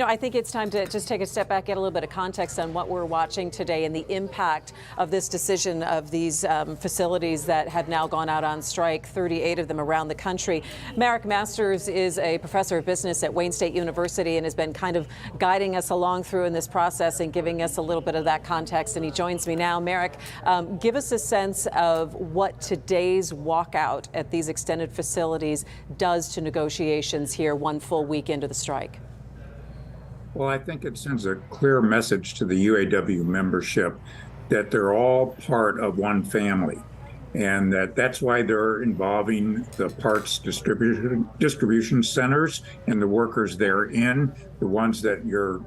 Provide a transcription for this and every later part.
I think it's time to just take a step back, get a little bit of context on what we're watching today and the impact of this decision of these facilities that have now gone out on strike, 38 of them around the country. Marick Masters is a professor of business at Wayne State University and has been kind of guiding us along through in this process and giving us a little bit of that context. And he joins me now. Marick, give us a sense of what today's walkout at these extended facilities does to negotiations here one full week into the strike. Well, I think it sends a clear message to the UAW membership that they're all part of one family, and that's why they're involving the parts distribution centers and the workers therein, the ones that your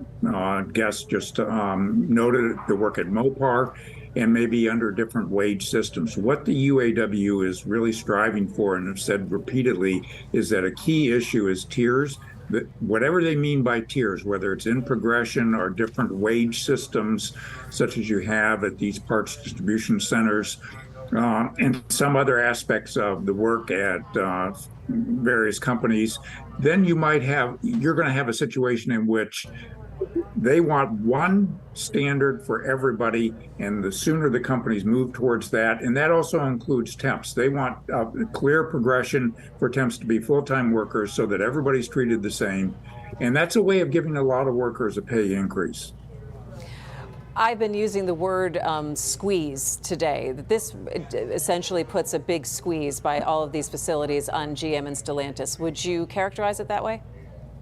guest just noted, the work at Mopar, and maybe under different wage systems. What the UAW is really striving for, and have said repeatedly, is that a key issue is tiers. Whatever they mean by tiers, whether it's in progression or different wage systems, such as you have at these parts distribution centers, and some other aspects of the work at various companies, then you're going to have a situation in which they want one standard for everybody, and the sooner the companies move towards that, and that also includes temps. They want a clear progression for temps to be full-time workers so that everybody's treated the same. And that's a way of giving a lot of workers a pay increase. I've been using the word squeeze today. This essentially puts a big squeeze by all of these facilities on GM and Stellantis. Would you characterize it that way?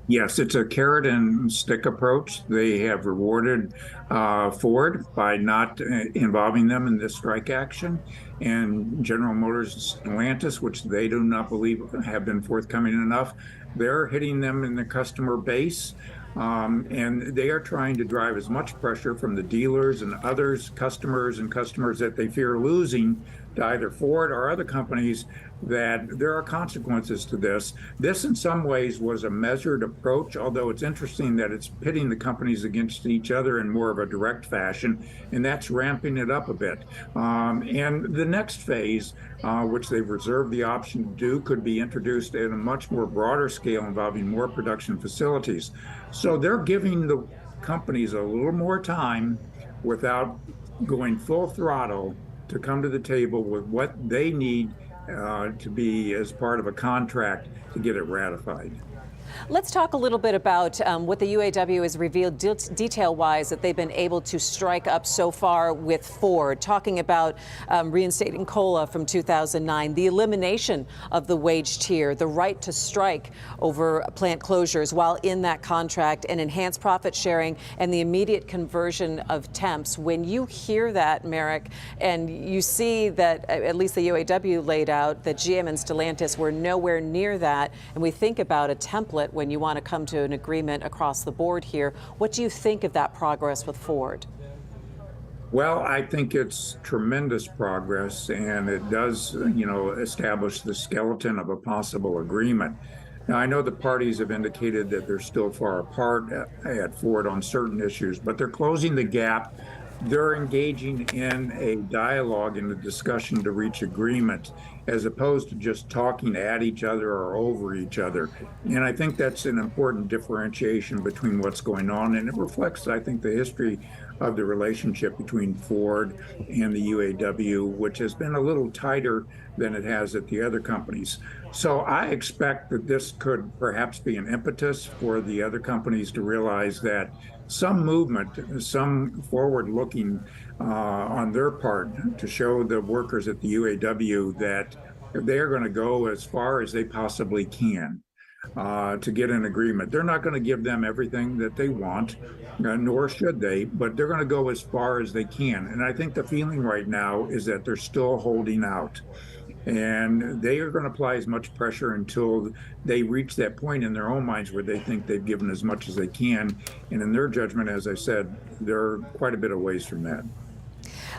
Yes, it's a carrot and stick approach. They have rewarded Ford by not involving them in this strike action, and General Motors and Stellantis, which they do not believe have been forthcoming enough, they're hitting them in the customer base. And they are trying to drive as much pressure from the dealers and others, customers that they fear losing to either Ford or other companies, that there are consequences to this. This in some ways was a measured approach, although it's interesting that it's pitting the companies against each other in more of a direct fashion, and that's ramping it up a bit. And the next phase, which they've reserved the option to do, could be introduced at a much more broader scale involving more production facilities. So they're giving the companies a little more time without going full throttle to come to the table with what they need to be as part of a contract to get it ratified. Let's talk a little bit about what the UAW has revealed detail-wise that they've been able to strike up so far with Ford, talking about reinstating COLA from 2009, the elimination of the wage tier, the right to strike over plant closures while in that contract, and enhanced profit sharing and the immediate conversion of temps. When you hear that, Marick, and you see that at least the UAW laid out that GM and Stellantis were nowhere near that, and we think about a template when you want to come to an agreement across the board here, what do you think of that progress with Ford? Well, I think it's tremendous progress, and it does, establish the skeleton of a possible agreement. Now, I know the parties have indicated that they're still far apart at Ford on certain issues, but they're closing the gap. They're engaging in a dialogue and a discussion to reach agreement, as opposed to just talking at each other or over each other. And I think that's an important differentiation between what's going on. And it reflects, I think, the history of the relationship between Ford and the UAW, which has been a little tighter than it has at the other companies. So I expect that this could perhaps be an impetus for the other companies to realize that some movement, some forward-looking on their part to show the workers at the UAW that they're going to go as far as they possibly can to get an agreement. They're not going to give them everything that they want, nor should they, but they're going to go as far as they can. And I think the feeling right now is that they're still holding out. And they are going to apply as much pressure until they reach that point in their own minds where they think they've given as much as they can. And in their judgment, as I said, they're quite a bit of ways from that.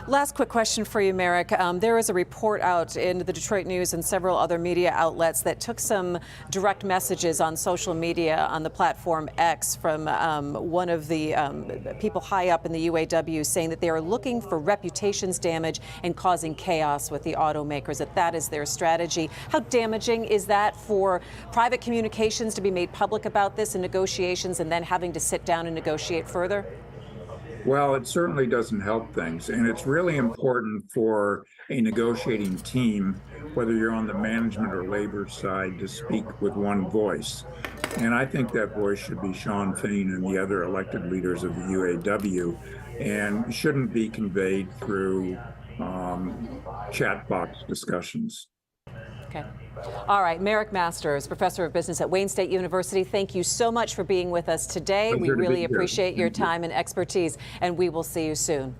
Last quick question for you, Marick. There is a report out in the Detroit News and several other media outlets that took some direct messages on social media on the platform X from one of the people high up in the UAW saying that they are looking for reputations damage and causing chaos with the automakers, that is their strategy. How damaging is that for private communications to be made public about this in negotiations and then having to sit down and negotiate further? Well, it certainly doesn't help things. And it's really important for a negotiating team, whether you're on the management or labor side, to speak with one voice. And I think that voice should be Shawn Fain and the other elected leaders of the UAW, and shouldn't be conveyed through chat box discussions. Okay. All right. Marick Masters, professor of business at Wayne State University, thank you so much for being with us today. We really appreciate your time and expertise, and we will see you soon.